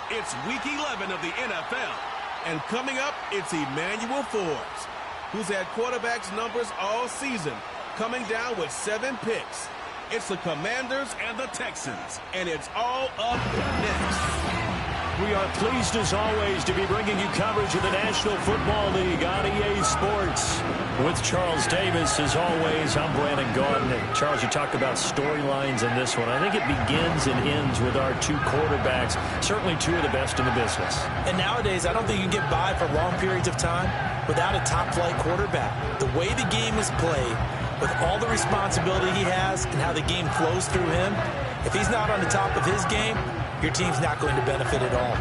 It's Week 11 of the NFL. And coming up, it's Emmanuel Forbes, who's had quarterbacks numbers all season, coming down with 7 picks. It's the Commanders and the Texans, and it's all up next. We are pleased, as always, to be bringing you coverage of the National Football League on EA Sports. With Charles Davis, as always, I'm Brandon Gaudin. Charles, you talked about storylines in this one. I think it begins and ends with our 2 quarterbacks, certainly 2 of the best in the business. And nowadays, I don't think you can get by for long periods of time without a top-flight quarterback. The way the game is played, with all the responsibility he has and how the game flows through him, if he's not on the top of his game, your team's not going to benefit at all.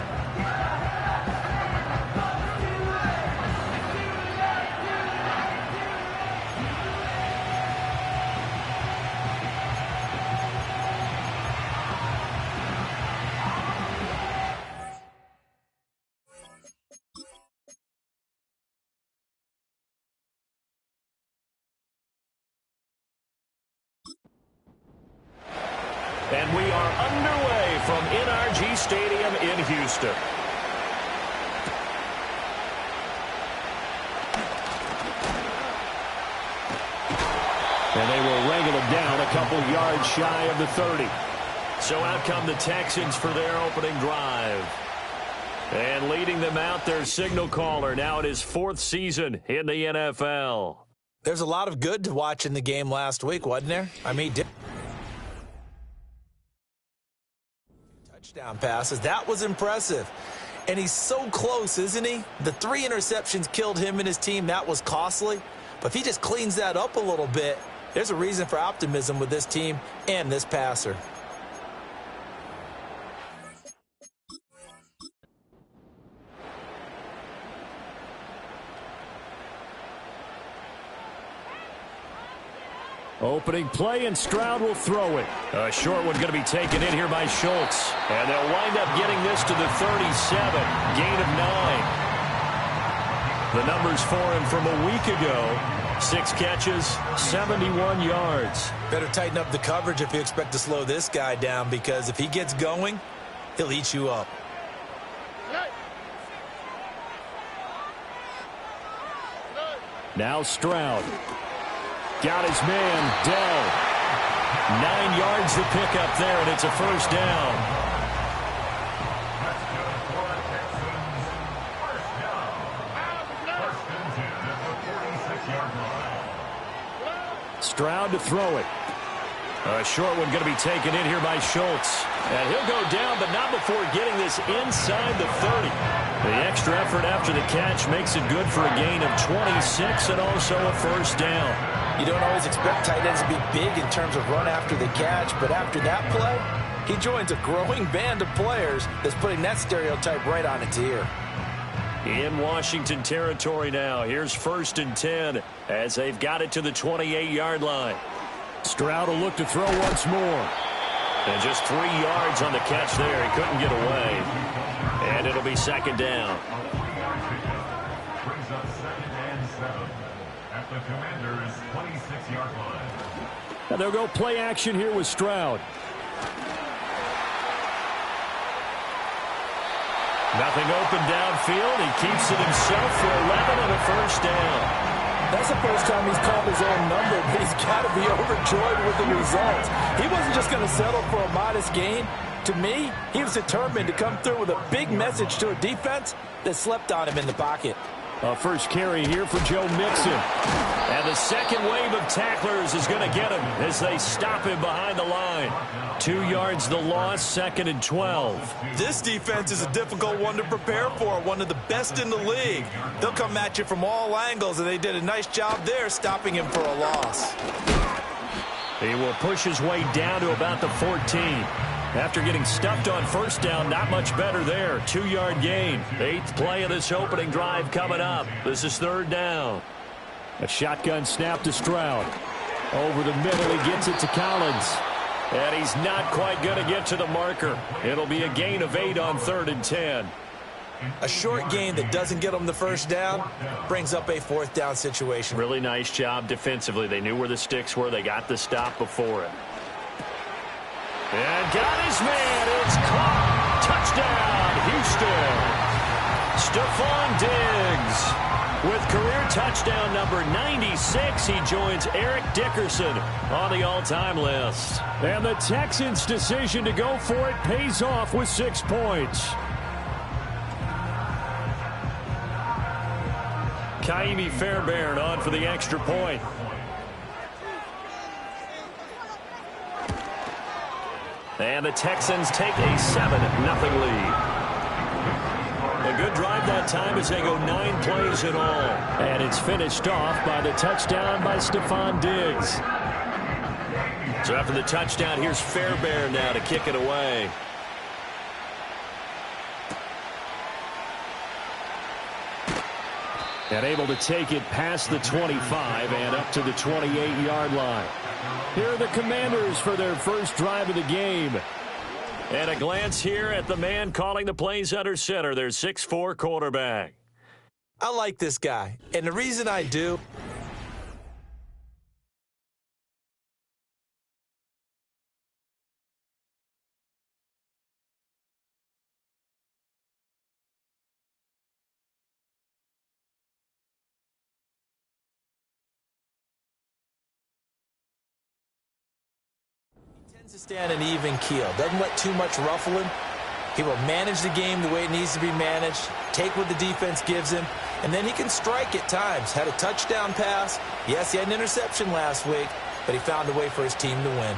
And we are underway from NRG Stadium in Houston. And they will wrangle it down a couple yards shy of the 30. So out come the Texans for their opening drive. And leading them out, their signal caller, now in his 4th season in the NFL. There's a lot of good to watch in the game last week, wasn't there? I mean, touchdown passes. That was impressive. And he's so close, isn't he? The 3 interceptions killed him and his team. That was costly. But if he just cleans that up a little bit, there's a reason for optimism with this team and this passer. Opening play, and Stroud will throw it. A short one going to be taken in here by Schultz. And they'll wind up getting this to the 37. Gain of 9. The numbers for him from a week ago. 6 catches, 71 yards. Better tighten up the coverage if you expect to slow this guy down, because if he gets going, he'll eat you up. Now Stroud. Got his man, Dell. 9 yards to pick up there, and it's a first down. Stroud to throw it. A short one going to be taken in here by Schultz. And he'll go down, but not before getting this inside the 30. The extra effort after the catch makes it good for a gain of 26 and also a first down. You don't always expect tight ends to be big in terms of run after the catch, but after that play, he joins a growing band of players that's putting that stereotype right on its ear. In Washington territory now. Here's 1st and 10 as they've got it to the 28-yard line. Stroud will look to throw once more. And just 3 yards on the catch there. He couldn't get away. And it'll be 2nd down. Brings up 2nd and 7 at the Commanders' 26-yard line. And they'll go play action here with Stroud. Nothing open downfield. He keeps it himself for 11 and a first down. That's the first time he's called his own number, but he's got to be overjoyed with the results. He wasn't just going to settle for a modest gain. To me, he was determined to come through with a big message to a defense that slept on him in the pocket. A first carry here for Joe Mixon. And the second wave of tacklers is going to get him as they stop him behind the line. 2 yards the loss, 2nd and 12. This defense is a difficult one to prepare for, one of the best in the league. They'll come at you from all angles, and they did a nice job there stopping him for a loss. He will push his way down to about the 14. After getting stuffed on first down, not much better there. 2-yard gain. 8th play of this opening drive coming up. This is 3rd down. A shotgun snap to Stroud. Over the middle, he gets it to Collins. And he's not quite going to get to the marker. It'll be a gain of 8 on 3rd and 10. A short gain that doesn't get them the first down brings up a fourth down situation. Really nice job defensively. They knew where the sticks were. They got the stop before it. And got his man. It's caught. Touchdown, Houston. Stephon Diggs. With career touchdown number 96, he joins Eric Dickerson on the all-time list. And the Texans' decision to go for it pays off with 6 points. Kaimi Fairbairn on for the extra point. And the Texans take a 7-0 lead. A good drive that time as they go 9 plays in all. And it's finished off by the touchdown by Stephon Diggs. So after the touchdown, here's Fairbairn now to kick it away. And able to take it past the 25 and up to the 28-yard line. Here are the Commanders for their first drive of the game. And a glance here at the man calling the plays under center, their 6'4" quarterback. I like this guy, and the reason I do to stand an even keel. Doesn't let too much ruffle him. He will manage the game the way it needs to be managed, take what the defense gives him, and then he can strike at times. Had a touchdown pass. Yes, he had an interception last week, but he found a way for his team to win.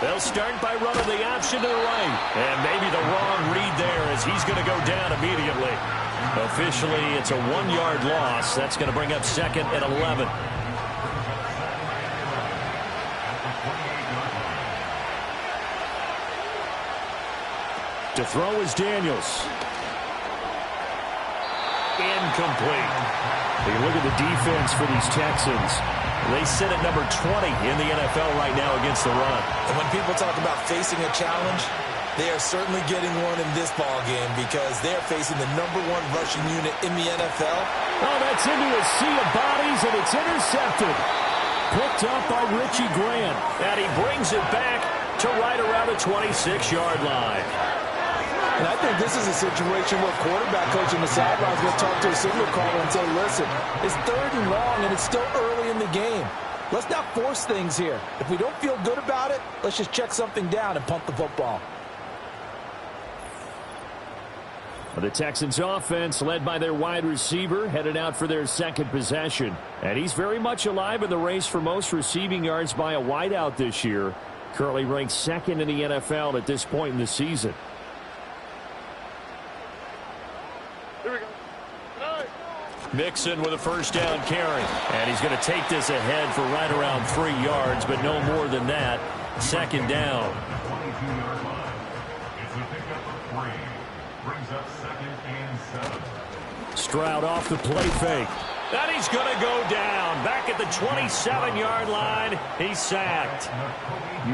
They'll start by running the option to the right. And maybe the wrong read there as he's going to go down immediately. Officially, it's a 1-yard loss. That's going to bring up 2nd and 11. To throw is Daniels. Incomplete. Hey, look at the defense for these Texans. They sit at number 20 in the NFL right now against the run. And when people talk about facing a challenge, they are certainly getting one in this ball game because they're facing the #1 rushing unit in the NFL. Oh, that's into a sea of bodies, and it's intercepted. Picked up by Richie Grant. And he brings it back to right around the 26-yard line. And I think this is a situation where quarterback coach on the sideline is going to talk to a signal caller and say, listen, it's 3rd and long, and it's still early in the game. Let's not force things here. If we don't feel good about it, let's just check something down and punt the football. The Texans offense, led by their wide receiver, headed out for their 2nd possession. And he's very much alive in the race for most receiving yards by a wideout this year. Currently ranked 2nd in the NFL at this point in the season. Mixon with a 1st down carry. And he's going to take this ahead for right around 3 yards, but no more than that. 2nd down. 22-yard line. It's a pickup of 3. Brings up 2nd and 7. Stroud off the play fake. And he's going to go down. Back at the 27-yard line. He's sacked.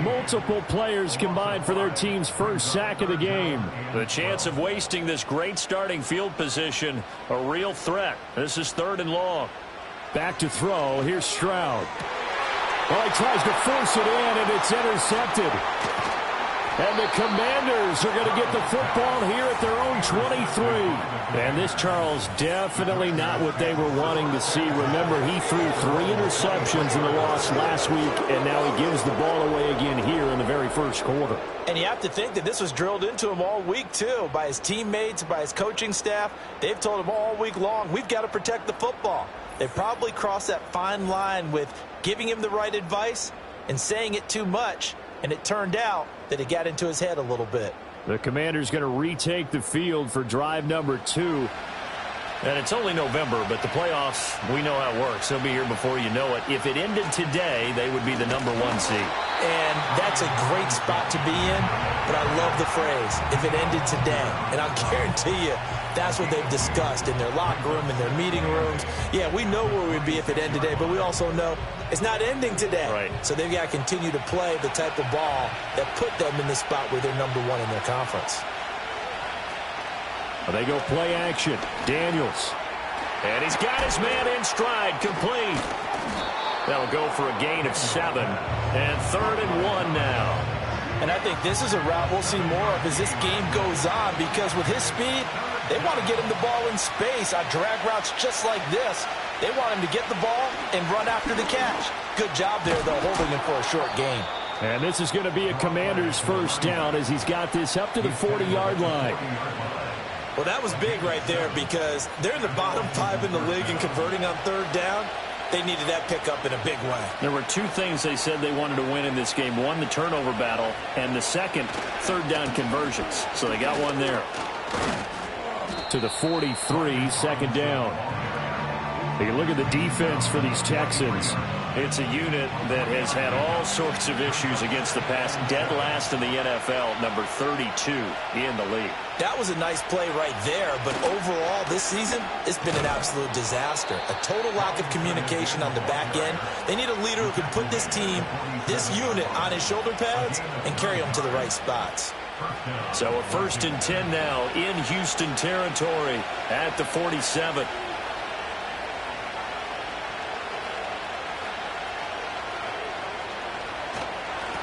Multiple players combined for their team's 1st sack of the game. The chance of wasting this great starting field position, a real threat. This is 3rd and long. Back to throw. Here's Stroud. Well, he tries to force it in, and it's intercepted. And the Commanders are going to get the football here at their own 23. And this, Charles, definitely not what they were wanting to see. Remember, he threw 3 interceptions in the loss last week, and now he gives the ball away again here in the very 1st quarter. And you have to think that this was drilled into him all week, too, by his teammates, by his coaching staff. They've told him all week long, we've got to protect the football. They probably crossed that fine line with giving him the right advice and saying it too much. And it turned out that it got into his head a little bit. The Commanders going to retake the field for drive number 2. And it's only November, but the playoffs, we know how it works. They'll be here before you know it. If it ended today, they would be the #1 seed. And that's a great spot to be in, but I love the phrase, if it ended today. And I'll guarantee you, that's what they've discussed in their locker room, in their meeting rooms. Yeah, we know where we'd be if it ended today, but we also know it's not ending today. Right. So they've got to continue to play the type of ball that put them in the spot where they're #1 in their conference. They go play action. Daniels. And he's got his man in stride. Complete. That'll go for a gain of 7. And 3rd and 1 now. And I think this is a route we'll see more of as this game goes on, because with his speed, they want to get him the ball in space on drag routes just like this. They want him to get the ball and run after the catch. Good job there, though, holding him for a short gain. And this is going to be a Commander's 1st down as he's got this up to the 40-yard line. Well, that was big right there because they're in the bottom 5 in the league in converting on 3rd down. They needed that pickup in a big way. There were 2 things they said they wanted to win in this game. One, the turnover battle, and the second, 3rd down conversions. So they got one there. To the 43, 2nd down. You look at the defense for these Texans. It's a unit that has had all sorts of issues against the pass. Dead last in the NFL, number 32 in the league. That was a nice play right there, but overall this season, it's been an absolute disaster. A total lack of communication on the back end. They need a leader who can put this team, this unit, on his shoulder pads and carry them to the right spots. So a 1st and 10 now in Houston territory at the 47.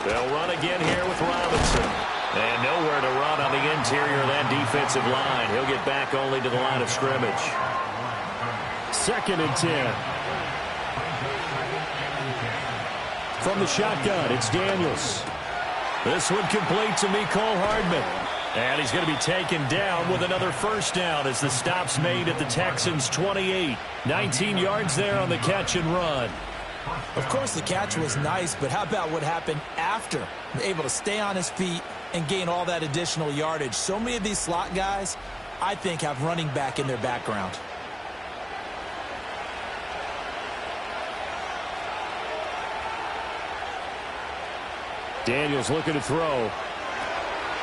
They'll run again here with Robinson. And nowhere to run on the interior of that defensive line. He'll get back only to the line of scrimmage. 2nd and 10. From the shotgun, it's Daniels. This one complete to Mecole Hardman. And he's going to be taken down with another 1st down as the stop's made at the Texans' 28. 19 yards there on the catch and run. Of course, the catch was nice, but how about what happened after? Able to stay on his feet and gain all that additional yardage. So many of these slot guys, I think, have running back in their background. Daniels looking to throw.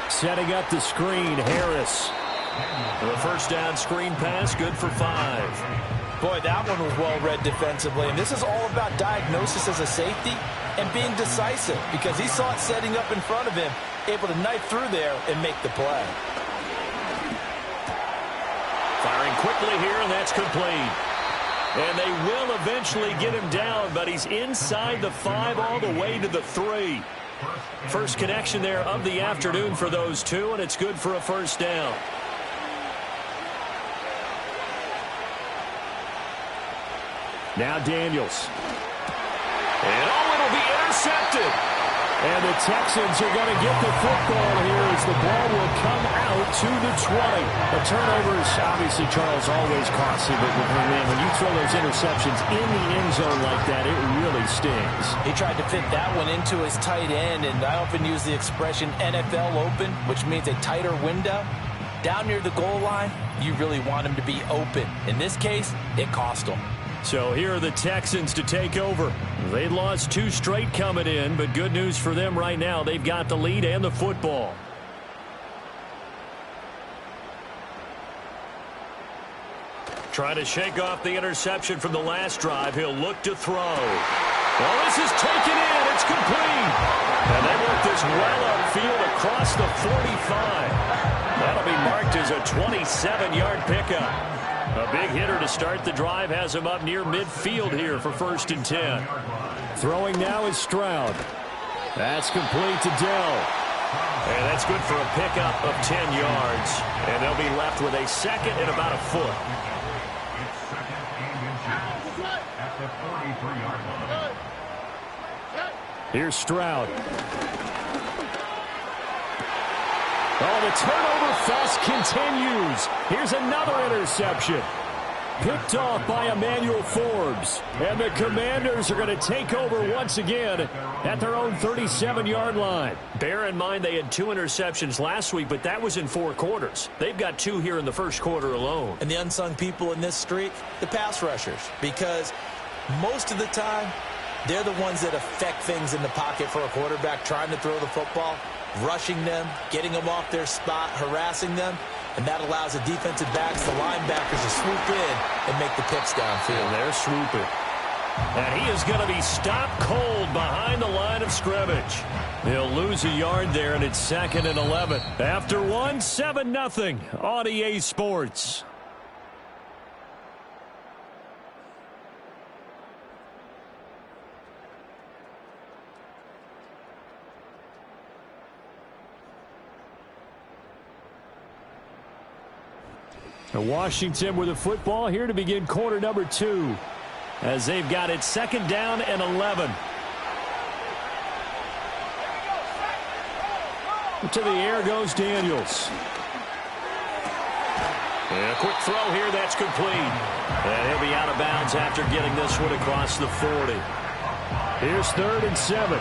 Setting up the screen, Harris. The first down screen pass, good for 5. Boy, that one was well read defensively. And this is all about diagnosis as a safety and being decisive, because he saw it setting up in front of him, able to knife through there and make the play. Firing quickly here, and that's complete. And they will eventually get him down, but he's inside the 5 all the way to the 3. First connection there of the afternoon for those two, and it's good for a first down. Now Daniels. And it'll be intercepted. And the Texans are going to get the football here as the ball will come out to the 20. A turnover is obviously, Charles, always costly, but when you throw those interceptions in the end zone like that, it really stings. He tried to fit that one into his tight end, and I often use the expression NFL open, which means a tighter window. Down near the goal line, you really want him to be open. In this case, it cost him. So here are the Texans to take over. They lost 2 straight coming in, but good news for them right now. They've got the lead and the football. Trying to shake off the interception from the last drive. He'll look to throw. Well, this is taken in. It's complete. And they work this well upfield across the 45. That'll be marked as a 27-yard pickup. A big hitter to start the drive has him up near midfield here for 1st and 10. Throwing now is Stroud. That's complete to Dell. And that's good for a pickup of 10 yards. And they'll be left with a second and about a foot. It's second and inches at the 43-yard line. Here's Stroud. Oh, the turnover fest continues. Here's another interception. Picked off by Emmanuel Forbes. And the Commanders are going to take over once again at their own 37-yard line. Bear in mind they had 2 interceptions last week, but that was in 4 quarters. They've got 2 here in the first quarter alone. And the unsung people in this streak, the pass rushers, because most of the time, they're the ones that affect things in the pocket for a quarterback trying to throw the football. Rushing them, getting them off their spot, harassing them, and that allows the defensive backs, the linebackers, to swoop in and make the picks downfield. And they're swooping. And he is going to be stopped cold behind the line of scrimmage. He'll lose a yard there, and it's 2nd and 11. After 1, 7-0 on EA Sports. Washington with the football here to begin quarter number 2 as they've got it 2nd down and 11. To the air goes Daniels. And a quick throw here, that's complete. And he'll be out of bounds after getting this one across the 40. Here's 3rd and 7.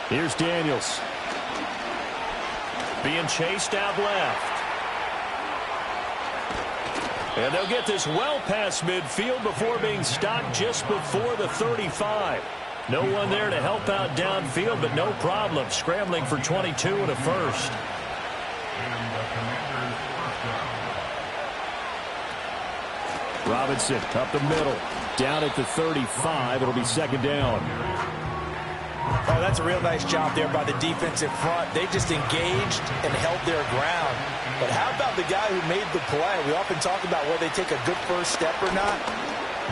Here's Daniels. Being chased out left. And they'll get this well past midfield before being stopped just before the 35. No one there to help out downfield, but no problem. Scrambling for 22 and a first. Robinson up the middle. Down at the 35. It'll be 2nd down. Oh, that's a real nice job there by the defensive front. They just engaged and held their ground. But how about the guy who made the play? We often talk about whether they take a good first step or not.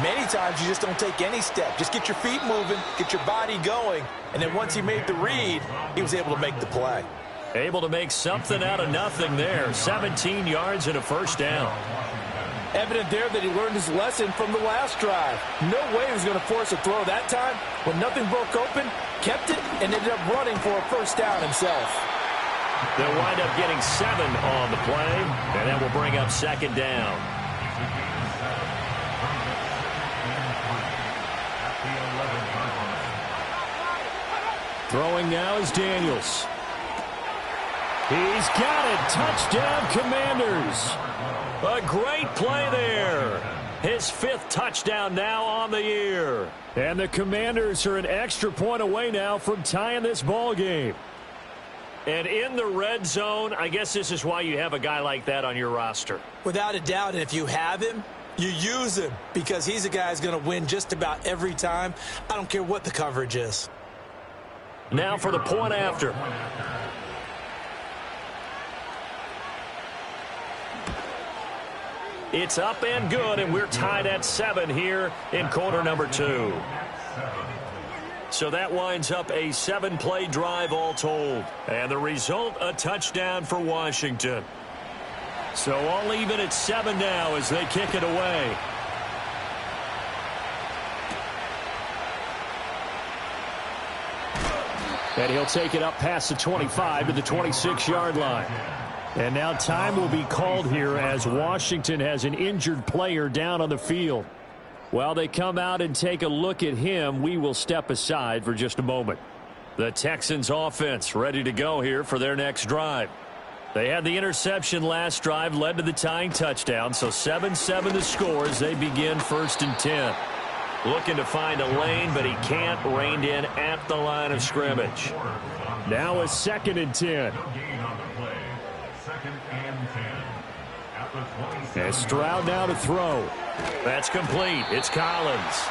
Many times you just don't take any step. Just get your feet moving, get your body going, and then once he made the read, he was able to make the play. Able to make something out of nothing there. 17 yards and a first down. Evident there that he learned his lesson from the last drive. No way he was going to force a throw that time. When nothing broke open, kept it, and ended up running for a first down himself. They'll wind up getting 7 on the play, and that will bring up 2nd down. Throwing now is Daniels. He's got it. Touchdown, Commanders. A great play there. His 5th touchdown now on the year. And the Commanders are an extra point away now from tying this ball game. And in the red zone, I guess this is why you have a guy like that on your roster. Without a doubt, and if you have him, you use him because he's a guy who's going to win just about every time. I don't care what the coverage is. Now for the point after. It's up and good, and we're tied at 7 here in quarter number 2. So that winds up a 7-play drive all told. And the result, a touchdown for Washington. So all even at 7 now as they kick it away. And he'll take it up past the 25 to the 26-yard line. And now time will be called here as Washington has an injured player down on the field. While they come out and take a look at him, we will step aside for just a moment. The Texans offense ready to go here for their next drive. They had the interception last drive, led to the tying touchdown, so 7-7 the score as they begin 1st and 10. Looking to find a lane, but he can't. Reined in at the line of scrimmage. Now a 2nd and 10. And Stroud now to throw. That's complete. It's Collins.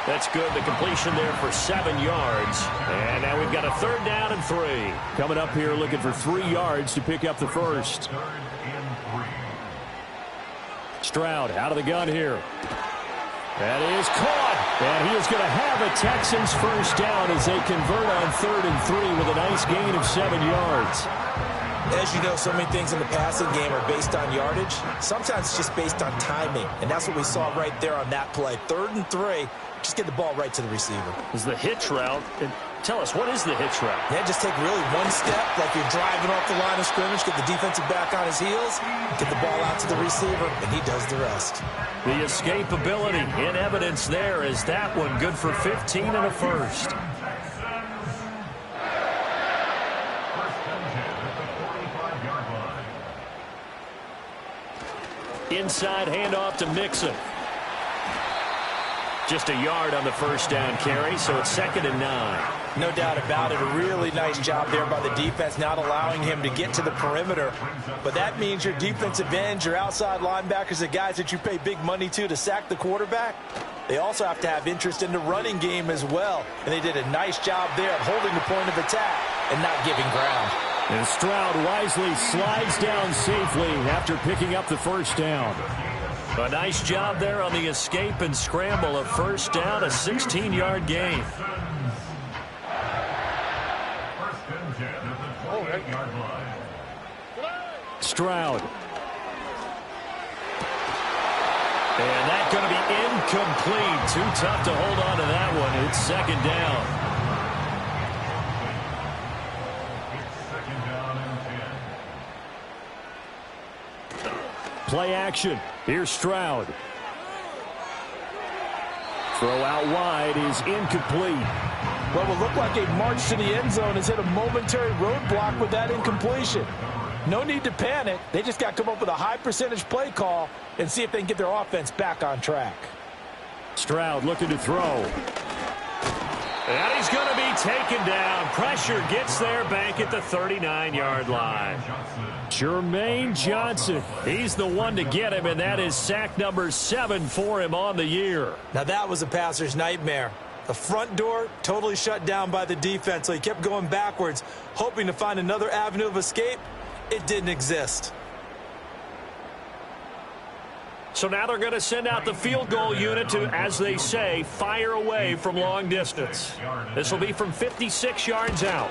That's good. The completion there for 7 yards. And now we've got a 3rd down and 3. Coming up here looking for 3 yards to pick up the first. Stroud out of the gun here. That is caught. And he is going to have a Texans first down as they convert on 3rd and 3 with a nice gain of 7 yards. As you know, so many things in the passing game are based on yardage. Sometimes it's just based on timing. And that's what we saw right there on that play. 3rd and 3. Just get the ball right to the receiver. Is the hitch route. And tell us, what is the hitch route? Yeah, just take really one step, like you're driving off the line of scrimmage, get the defensive back on his heels, get the ball out to the receiver, and he does the rest. The escapability in evidence there is that one good for 15 and a first. Inside handoff to Mixon. Just a yard on the first down carry, so it's 2nd and 9. No doubt about it. A really nice job there by the defense, not allowing him to get to the perimeter. But that means your defensive ends, your outside linebackers, the guys that you pay big money to sack the quarterback, they also have to have interest in the running game as well. And they did a nice job there at holding the point of attack and not giving ground. And Stroud wisely slides down safely after picking up the first down. A nice job there on the escape and scramble. A first down, a 16-yard gain. Stroud. And that's going to be incomplete. Too tough to hold on to that one. It's 2nd down. Play action. Here's Stroud. Throw out wide is incomplete. What will look like a march to the end zone has hit a momentary roadblock with that incompletion. No need to panic. They just got to come up with a high percentage play call and see if they can get their offense back on track. Stroud looking to throw. And he's going to be taken down. Pressure gets there back at the 39-yard line. Jermaine Johnson, he's the one to get him, and that is sack number 7 for him on the year. Now that was a passer's nightmare. The front door totally shut down by the defense, so he kept going backwards, hoping to find another avenue of escape. It didn't exist. So now they're going to send out the field goal unit to, as they say, fire away from long distance. This will be from 56 yards out.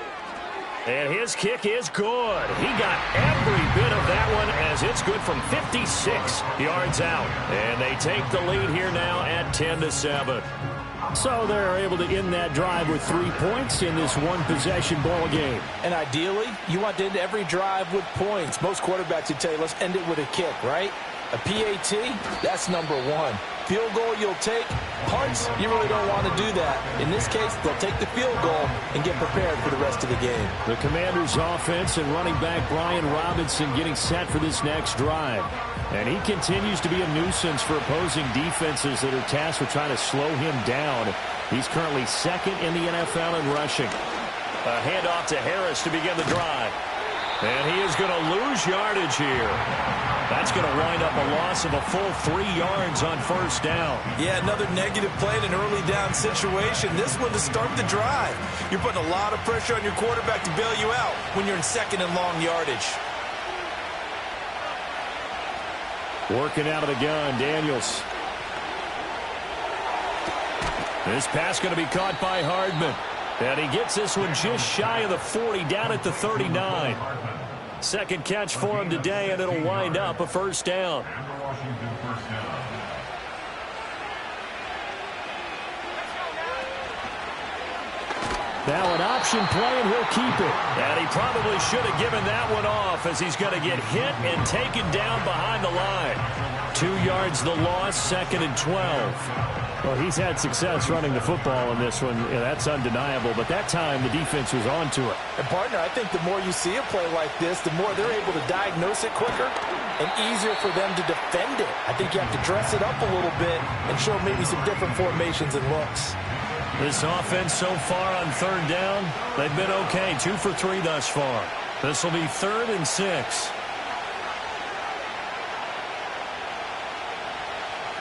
And his kick is good. He got every bit of that one as it's good from 56 yards out. And they take the lead here now at 10-7. So they're able to end that drive with 3 points in this one-possession ball game. And ideally, you want to end every drive with points. Most quarterbacks would tell you, let's end it with a kick, right? A PAT, that's number one. Field goal you'll take. Punts, you really don't want to do that. In this case, they'll take the field goal and get prepared for the rest of the game. The Commanders' offense and running back Brian Robinson getting set for this next drive. And he continues to be a nuisance for opposing defenses that are tasked with trying to slow him down. He's currently second in the NFL in rushing. A handoff to Harris to begin the drive. And he is going to lose yardage here. That's going to wind up a loss of a full 3 yards on first down. Yeah, another negative play in an early down situation. This one to start the drive. You're putting a lot of pressure on your quarterback to bail you out when you're in second and long yardage. Working out of the gun, Daniels. This pass going to be caught by Hardman. And he gets this one just shy of the 40, down at the 39. Second catch for him today, and it'll wind up a first down. Now an option play, and he'll keep it. And he probably should have given that one off, as he's going to get hit and taken down behind the line. 2 yards the loss, second and 12. Well, he's had success running the football in this one. Yeah, that's undeniable. But that time, the defense was on to it. And, partner, I think the more you see a play like this, the more they're able to diagnose it quicker and easier for them to defend it. I think you have to dress it up a little bit and show maybe some different formations and looks. This offense so far on third down, they've been okay. 2 for 3 thus far. This will be 3rd and 6.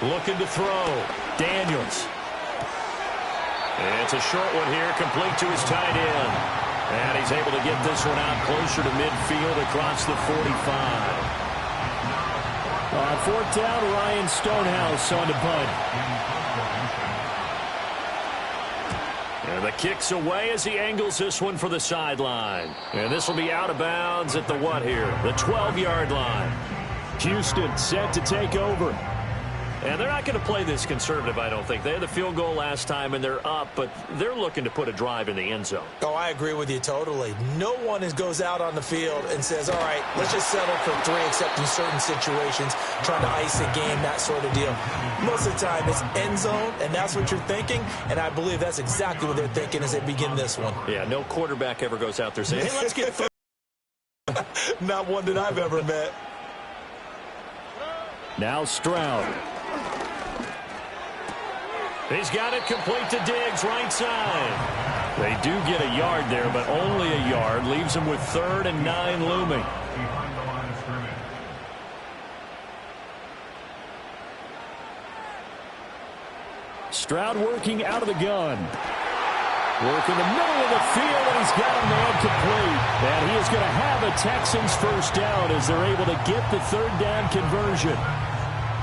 Looking to throw. Daniels. It's a short one here, complete to his tight end. And he's able to get this one out closer to midfield across the 45. On 4th down, Ryan Stonehouse on the punt. And the kick's away as he angles this one for the sideline. And this will be out of bounds at the what here? The 12-yard line. Houston set to take over. And they're not going to play this conservative, I don't think. They had the field goal last time, and they're up, but they're looking to put a drive in the end zone. Oh, I agree with you totally. No one goes out on the field and says, all right, let's just settle for 3, except in certain situations, trying to ice a game, that sort of deal. Most of the time, it's end zone, and that's what you're thinking, and I believe that's exactly what they're thinking as they begin this one. Yeah, no quarterback ever goes out there saying, hey, let's get 3. Not one that I've ever met. Now Stroud. He's got it complete to Diggs, right side. They do get a yard there, but only a yard. Leaves them with 3rd and 9 looming. Stroud working out of the gun. Work in the middle of the field, and he's got a man complete. And he is going to have a Texans first down as they're able to get the 3rd down conversion.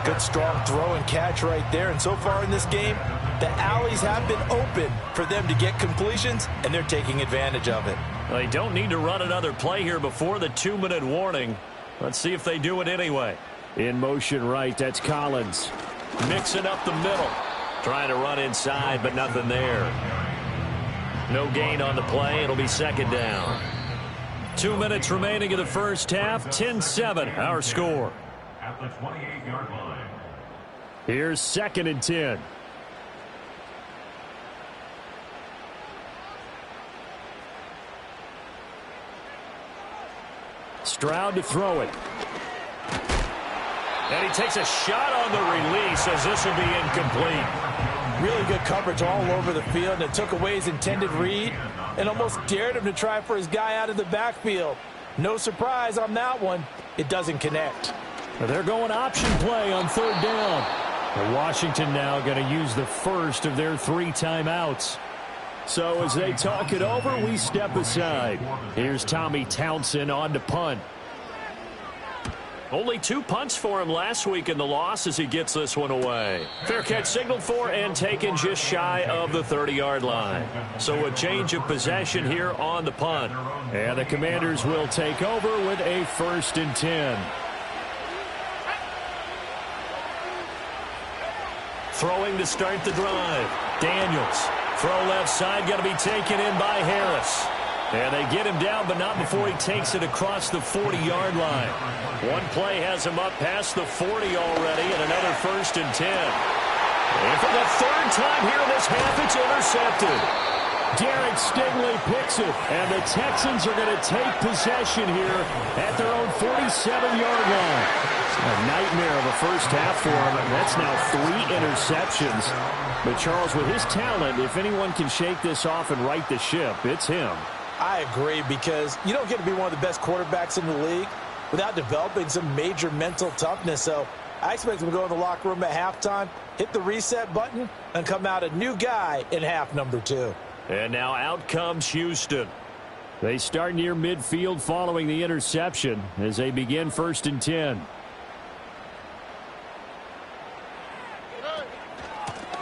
Good strong throw and catch right there. And so far in this game, the alleys have been open for them to get completions, and they're taking advantage of it. They don't need to run another play here before the 2-minute warning. Let's see if they do it anyway. In motion right, that's Collins. Mixing up the middle. Trying to run inside, but nothing there. No gain on the play. It'll be 2nd down. 2 minutes remaining in the first half. 10-7, our score. At the 28-yard line. Here's 2nd and 10. Stroud to throw it. And he takes a shot on the release as this will be incomplete. Really good coverage all over the field, and it took away his intended read and almost dared him to try for his guy out of the backfield. No surprise on that one. It doesn't connect. They're going option play on 3rd down. And Washington now going to use the first of their 3 timeouts. So as they talk it over, we step aside. Here's Tommy Townsend on to punt. Only 2 punts for him last week in the loss as he gets this one away. Fair catch signaled for and taken just shy of the 30-yard line. So a change of possession here on the punt. And the Commanders will take over with a 1st and 10. Throwing to start the drive. Daniels. Throw left side, going to be taken in by Harris. And they get him down, but not before he takes it across the 40-yard line. One play has him up past the 40 already, and another 1st and 10. And for the 3rd time here in this half, it's intercepted. Derek Stingley picks it, and the Texans are going to take possession here at their own 47-yard line. A nightmare of a first half for him. That's now 3 interceptions. But Charles, with his talent, if anyone can shake this off and right the ship, it's him. I agree, because you don't get to be one of the best quarterbacks in the league without developing some major mental toughness. So I expect him to go in the locker room at halftime, hit the reset button, and come out a new guy in half number 2. And now out comes Houston. They start near midfield following the interception as they begin 1st and 10.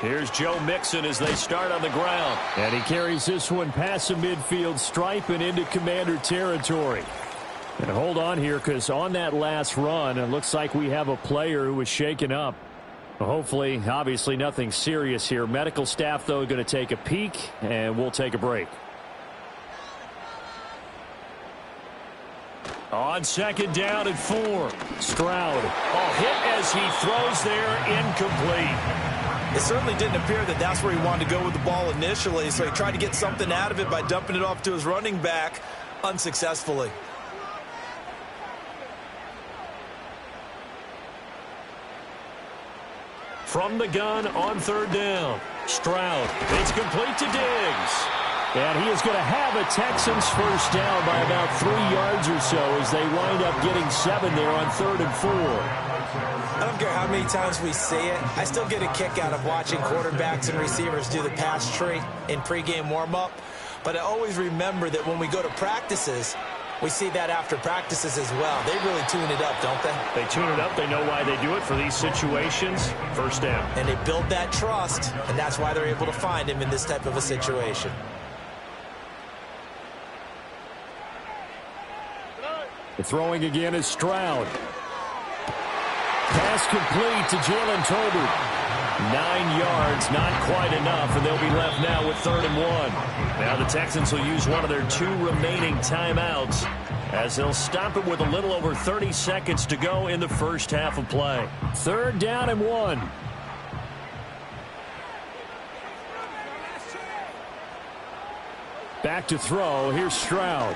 Here's Joe Mixon as they start on the ground. And he carries this one past the midfield stripe and into Commander territory. And hold on here, because on that last run, it looks like we have a player who was shaken up. Hopefully, obviously nothing serious here. Medical staff, though, going to take a peek, and we'll take a break. On 2nd down and 4. Stroud. Hit as he throws there, incomplete. It certainly didn't appear that that's where he wanted to go with the ball initially, so he tried to get something out of it by dumping it off to his running back unsuccessfully. From the gun on 3rd down. Stroud. It's complete to Diggs. And he is going to have a Texans first down by about 3 yards or so as they wind up getting 7 there on 3rd and 4. I don't care how many times we say it, I still get a kick out of watching quarterbacks and receivers do the pass tree in pregame warm-up. But I always remember that when we go to practices, we see that after practices as well. They really tune it up, don't they? They tune it up. They know why they do it for these situations. First down. And they build that trust, and that's why they're able to find him in this type of a situation. The throwing again is Stroud. Pass complete to Jalen Tolbert. 9 yards, not quite enough, and they'll be left now with 3rd and 1. Now the Texans will use one of their 2 remaining timeouts as they'll stop it with a little over 30 seconds to go in the first half of play. 3rd down and 1. Back to throw. Here's Stroud.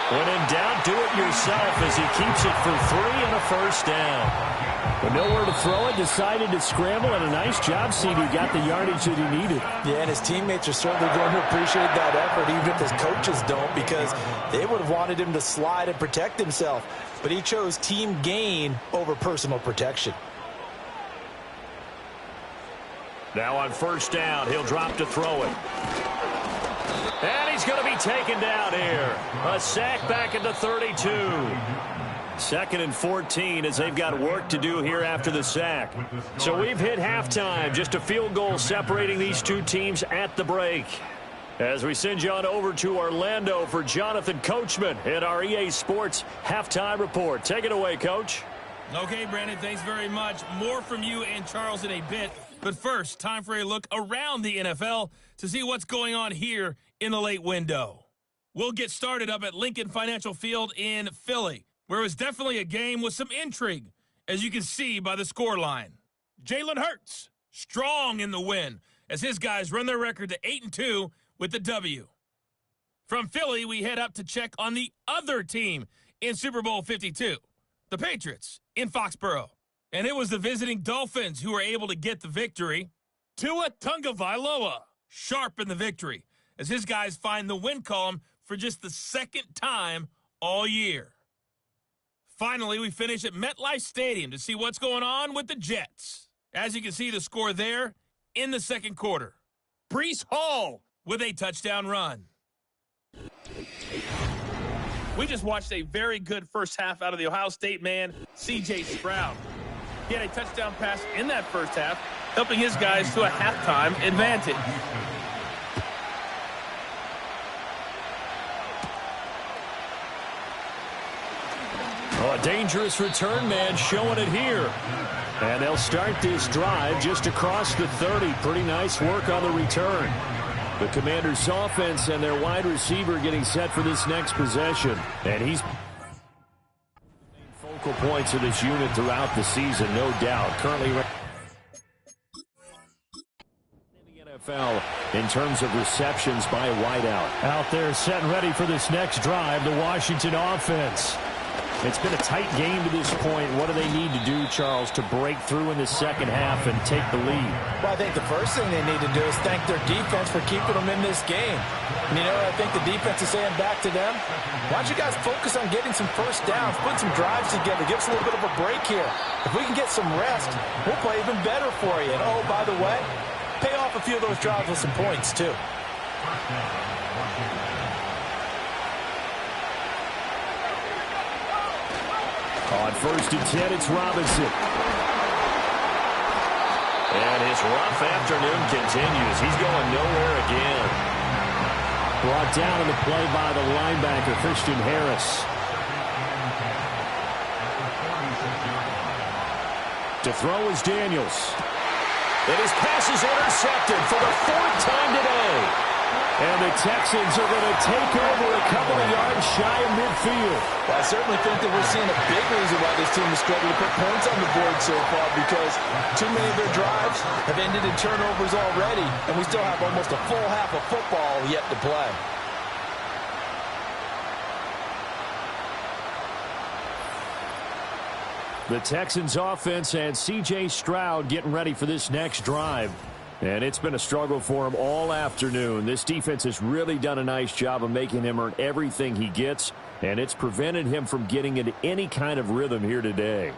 When in doubt, do it yourself as he keeps it for 3 and a first down. But nowhere to throw it, decided to scramble, and a nice job, CD. Got the yardage that he needed. Yeah, and his teammates are certainly going to appreciate that effort, even if his coaches don't, because they would have wanted him to slide and protect himself. But he chose team gain over personal protection. Now on first down, he'll drop to throw it. And he's going to be taken down here. A sack back at the 32. 2nd and 14 as they've got work to do here after the sack. So we've hit halftime. Just a field goal separating these 2 teams at the break. As we send you on over to Orlando for Jonathan Coachman in our EA Sports Halftime Report. Take it away, Coach. Okay, Brandon, thanks very much. More from you and Charles in a bit. But first, time for a look around the NFL to see what's going on here in the late window. We'll get started up at Lincoln Financial Field in Philly, where it was definitely a game with some intrigue, as you can see by the scoreline. Jalen Hurts, strong in the win, as his guys run their record to 8-2 with the W. From Philly, we head up to check on the other team in Super Bowl 52, the Patriots in Foxborough. And it was the visiting Dolphins who were able to get the victory. Tua Tagovailoa, sharp in the victory, as his guys find the win column for just the 2nd time all year. Finally, we finish at MetLife Stadium to see what's going on with the Jets. As you can see, the score there in the 2nd quarter. Breece Hall with a touchdown run. We just watched a very good first half out of the Ohio State man, C.J. Stroud. He had a touchdown pass in that first half, helping his guys to a halftime advantage. Oh, a dangerous return man showing it here. And they'll start this drive just across the 30. Pretty nice work on the return. The Commanders' offense and their wide receiver getting set for this next possession. And he's focal points of this unit throughout the season, no doubt. Currently in the NFL in terms of receptions by a wideout. Out there set and ready for this next drive, the Washington offense. It's been a tight game to this point. What do they need to do, Charles, to break through in the second half and take the lead? Well, I think the first thing they need to do is thank their defense for keeping them in this game. And, you know, I think the defense is saying back to them, why don't you guys focus on getting some first downs, put some drives together, give us a little bit of a break here. If we can get some rest, we'll play even better for you. And, oh, by the way, pay off a few of those drives with some points, too. On 1st and 10, it's Robinson. And his rough afternoon continues. He's going nowhere again. Brought down in the play by the linebacker, Christian Harris. To throw is Daniels. And his pass is intercepted for the 4th time today. And the Texans are going to take over a couple of yards shy of midfield. Well, I certainly think that we're seeing a big reason why this team is struggling to put points on the board so far, because too many of their drives have ended in turnovers already, and we still have almost a full half of football yet to play. The Texans offense and C.J. Stroud getting ready for this next drive. And it's been a struggle for him all afternoon. This defense has really done a nice job of making him earn everything he gets, and it's prevented him from getting into any kind of rhythm here today.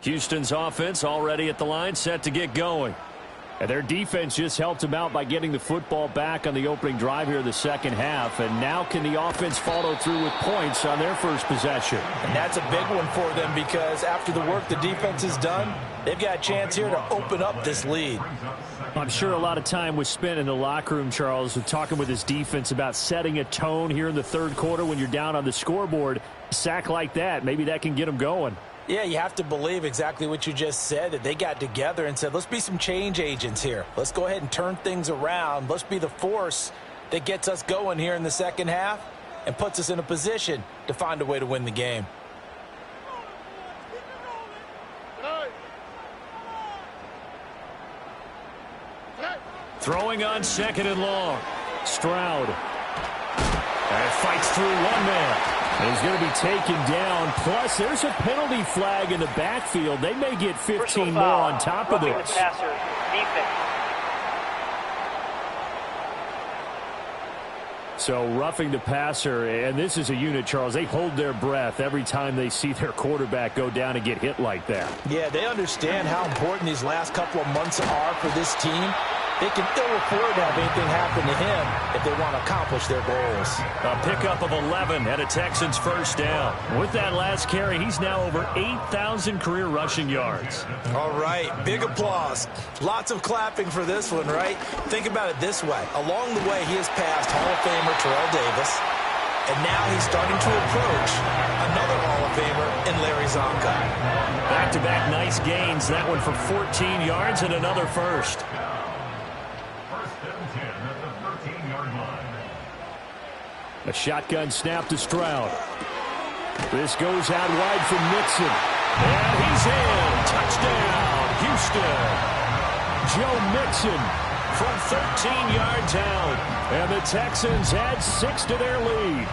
Houston's offense already at the line, set to get going. And their defense just helped them out by getting the football back on the opening drive here in the second half. And now can the offense follow through with points on their first possession? And that's a big one for them, because after the work the defense has done, they've got a chance here to open up this lead. I'm sure a lot of time was spent in the locker room, Charles, talking with his defense about setting a tone here in the third quarter when you're down on the scoreboard. A sack like that, maybe that can get them going. Yeah, you have to believe exactly what you just said, that they got together and said, let's be some change agents here. Let's go ahead and turn things around. Let's be the force that gets us going here in the second half and puts us in a position to find a way to win the game. Throwing on 2nd and long. Stroud. And fights through one man. And he's going to be taken down. Plus, there's a penalty flag in the backfield. They may get 15 more on top of this. So roughing the passer, and this is a unit, Charles. They hold their breath every time they see their quarterback go down and get hit like that. Yeah, they understand how important these last couple of months are for this team. They can ill afford to have anything happen to him if they want to accomplish their goals. A pickup of 11 and a Texans first down. With that last carry, he's now over 8,000 career rushing yards. All right, big applause. Lots of clapping for this one, right? Think about it this way. Along the way, he has passed Hall of Famer Terrell Davis, and now he's starting to approach another Hall of Famer in Larry Zonka. Back-to-back nice gains. That one for 14 yards and another first. A shotgun snap to Stroud. This goes out wide for Mixon. And he's in. Touchdown, Houston. Joe Mixon from 13 yards out. And the Texans add 6 to their lead.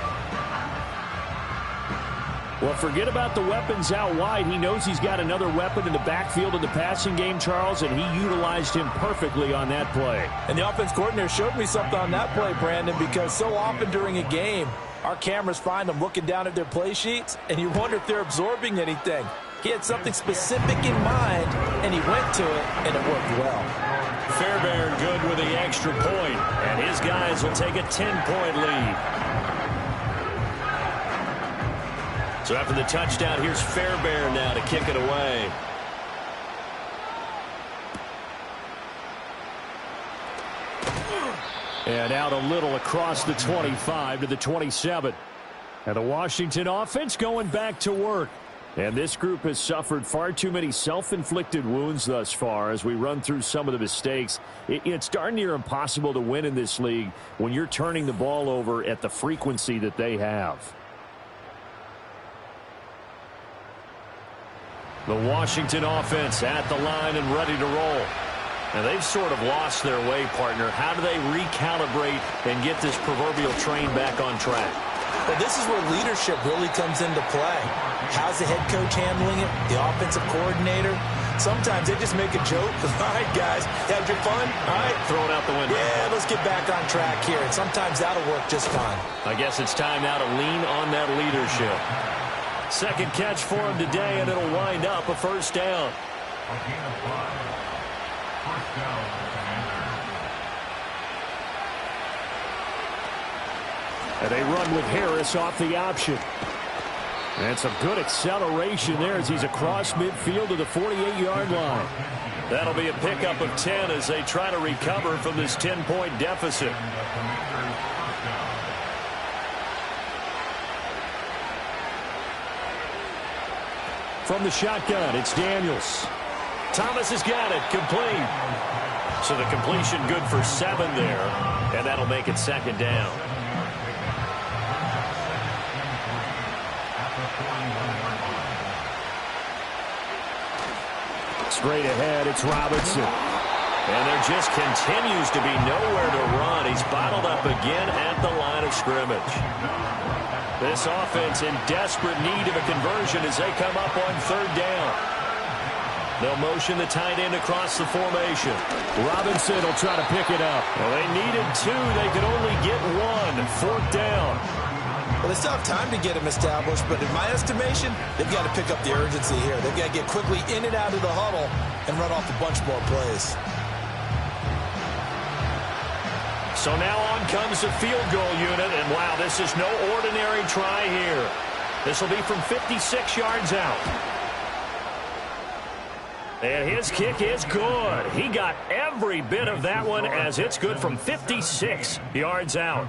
Well, forget about the weapons out wide. He knows he's got another weapon in the backfield in the passing game, Charles, and he utilized him perfectly on that play. And the offense coordinator showed me something on that play, Brandon, because so often during a game, our cameras find them looking down at their play sheets, and you wonder if they're absorbing anything. He had something specific in mind, and he went to it, and it worked well. Fairbairn good with the extra point, and his guys will take a 10-point lead. So after the touchdown, here's Fairbairn now to kick it away. And out a little across the 25 to the 27. And the Washington offense going back to work. And this group has suffered far too many self-inflicted wounds thus far as we run through some of the mistakes. It's darn near impossible to win in this league when you're turning the ball over at the frequency that they have. The Washington offense at the line and ready to roll. And they've sort of lost their way, partner. How do they recalibrate and get this proverbial train back on track? Well, this is where leadership really comes into play. How's the head coach handling it? The offensive coordinator? Sometimes they just make a joke. All right, guys, had your fun? All right. Throw it out the window. Yeah, let's get back on track here. And sometimes that'll work just fine. I guess it's time now to lean on that leadership. Second catch for him today, and it'll wind up a first down. A gain of 5. First down, And they run with Harris off the option. And some good acceleration there as he's across midfield to the 48-yard line. That'll be a pickup of 10 as they try to recover from this 10-point deficit. From the shotgun, it's Daniels. Thomas has got it, complete. So the completion good for 7 there, and that'll make it second down. Straight ahead, it's Robinson. And there just continues to be nowhere to run. He's bottled up again at the line of scrimmage. This offense in desperate need of a conversion as they come up on third down. They'll motion the tight end across the formation. Robinson will try to pick it up. Well, they needed 2. They could only get 1. Fourth down. Well, they still have time to get him established, but in my estimation, they've got to pick up the urgency here. They've got to get quickly in and out of the huddle and run off a bunch more plays. So now on comes the field goal unit, and wow, this is no ordinary try here. This will be from 56 yards out. And his kick is good. He got every bit of that one as it's good from 56 yards out.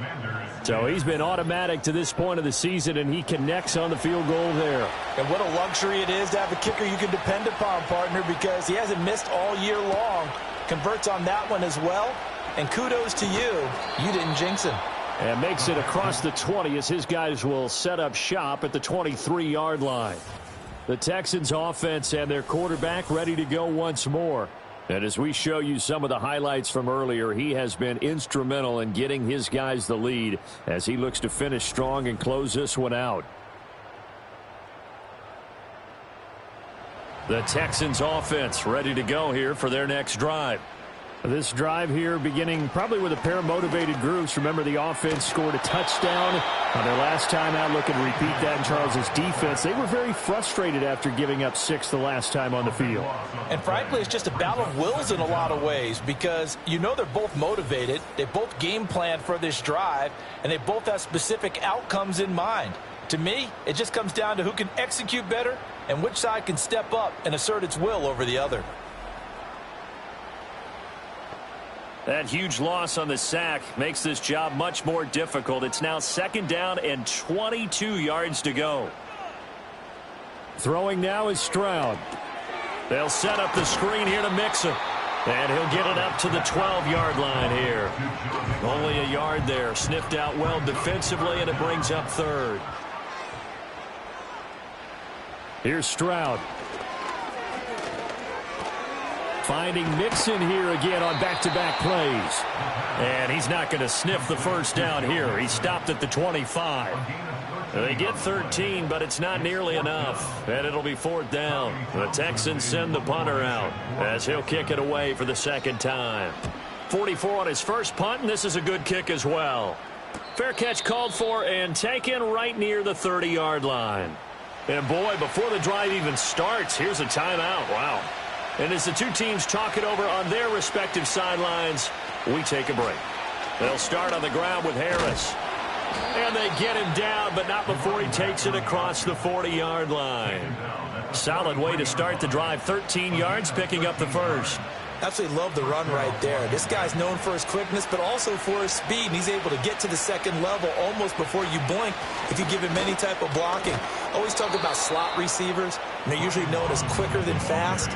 So he's been automatic to this point of the season, and he connects on the field goal there. And what a luxury it is to have a kicker you can depend upon, partner, because he hasn't missed all year long. Converts on that one as well. And kudos to you. You didn't jinx him. And makes it across the 20 as his guys will set up shop at the 23-yard line. The Texans offense and their quarterback ready to go once more. And as we show you some of the highlights from earlier, he has been instrumental in getting his guys the lead as he looks to finish strong and close this one out. The Texans offense ready to go here for their next drive. This drive here beginning probably with a pair of motivated groups. Remember, the offense scored a touchdown on their last time out. Looking to repeat that in Charles's defense. They were very frustrated after giving up 6 the last time on the field. And frankly, it's just a battle of wills in a lot of ways because you know they're both motivated. They both game planned for this drive, and they both have specific outcomes in mind. To me, it just comes down to who can execute better and which side can step up and assert its will over the other. That huge loss on the sack makes this job much more difficult. It's now second down and 22 yards to go. Throwing now is Stroud. They'll set up the screen here to Mixon. And he'll get it up to the 12-yard line here. Only a yard there. Sniffed out well defensively, and it brings up third. Here's Stroud. Finding Mixon here again on back-to-back plays. And he's not going to sniff the first down here. He stopped at the 25. They get 13, but it's not nearly enough. And it'll be fourth down. The Texans send the punter out as he'll kick it away for the second time. 44 on his first punt, and this is a good kick as well. Fair catch called for and taken right near the 30-yard line. And boy, before the drive even starts, here's a timeout. Wow. And as the two teams talk it over on their respective sidelines, we take a break. They'll start on the ground with Harris. And they get him down, but not before he takes it across the 40-yard line. Solid way to start the drive. 13 yards, picking up the first. Absolutely love the run right there. This guy's known for his quickness, but also for his speed. And he's able to get to the second level almost before you blink if you give him any type of blocking. Always talk about slot receivers, and they're usually known as quicker than fast.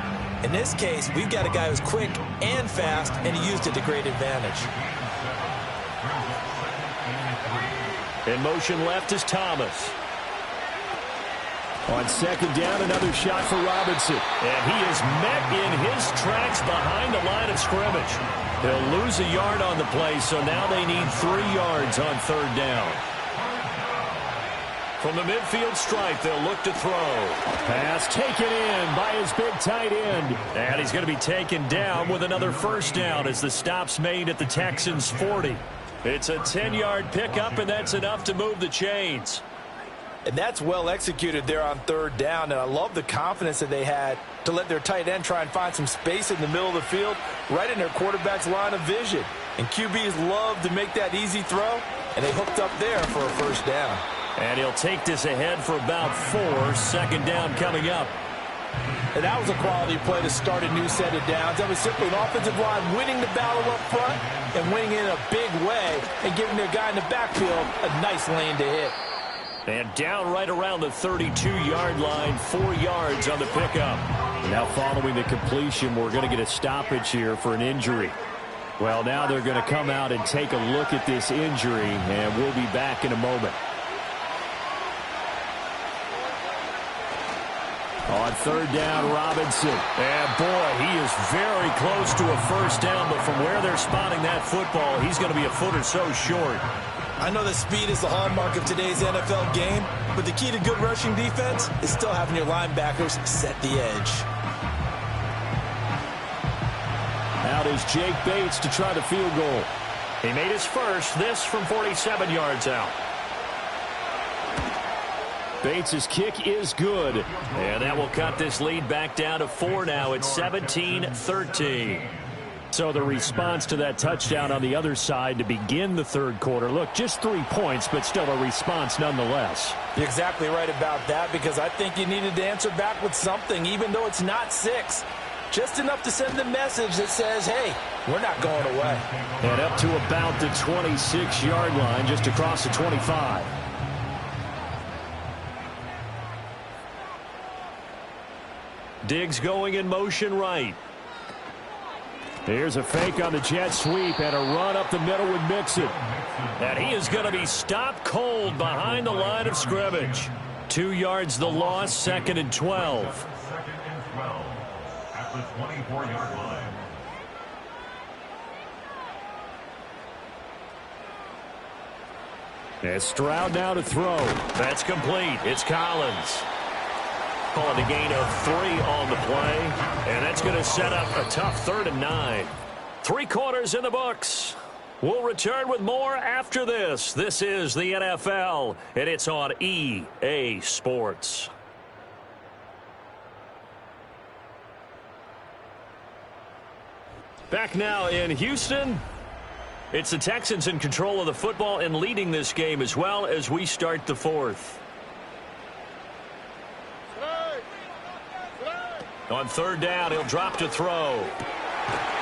In this case, we've got a guy who's quick and fast, and he used it to great advantage. In motion left is Thomas. On second down, another shot for Robinson. And he is met in his tracks behind the line of scrimmage. He'll lose a yard on the play, so now they need 3 yards on third down. From the midfield stripe, they'll look to throw. Pass taken in by his big tight end. And he's going to be taken down with another first down as the stop's made at the Texans' 40. It's a 10-yard pickup, and that's enough to move the chains. And that's well executed there on third down. And I love the confidence that they had to let their tight end try and find some space in the middle of the field, right in their quarterback's line of vision. And QBs love to make that easy throw, and they hooked up there for a first down. And he'll take this ahead for about 4. Second down coming up. And that was a quality play to start a new set of downs. That was simply an offensive line winning the battle up front and winning in a big way and giving their guy in the backfield a nice lane to hit. And down right around the 32-yard line, 4 yards on the pickup. Now following the completion, we're going to get a stoppage here for an injury. Well, now they're going to come out and take a look at this injury, and we'll be back in a moment. On third down, Robinson. And boy, he is very close to a first down, but from where they're spotting that football, he's going to be a foot or so short. I know that speed is the hallmark of today's NFL game, but the key to good rushing defense is still having your linebackers set the edge. Out is Jake Bates to try the field goal. He made his first, this from 47 yards out. Bates' kick is good. And that will cut this lead back down to 4 now. It's 17-13. So the response to that touchdown on the other side to begin the third quarter. Look, just 3 points, but still a response nonetheless. You're exactly right about that, because I think you needed to answer back with something, even though it's not 6. Just enough to send the message that says, hey, we're not going away. And up to about the 26-yard line, just across the 25. Diggs going in motion right. Here's a fake on the jet sweep and a run up the middle with Mixon. And he is going to be stopped cold behind the line of scrimmage. 2 yards the loss, 2nd and 12. 2nd and 12 at the 24-yard line. And Stroud now to throw. That's complete. It's Collins. Calling a gain of 3 on the play. And that's going to set up a tough 3rd and 9. 3 quarters in the books. We'll return with more after this. This is the NFL, and it's on EA Sports. Back now in Houston. It's the Texans in control of the football and leading this game as well as we start the 4th. On 3rd down, he'll drop to throw.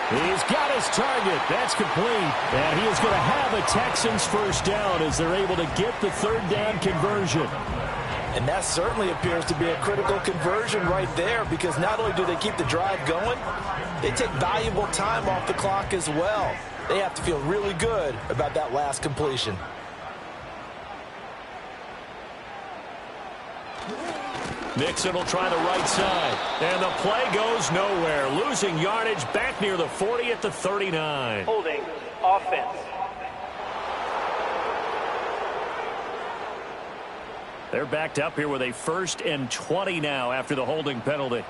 He's got his target. That's complete. And he is going to have a Texans first down as they're able to get the 3rd down conversion. And that certainly appears to be a critical conversion right there, because not only do they keep the drive going, they take valuable time off the clock as well. They have to feel really good about that last completion. Mixon will try the right side. And the play goes nowhere. Losing yardage back near the 40 at the 39. Holding offense. They're backed up here with a 1st and 20 now after the holding penalty.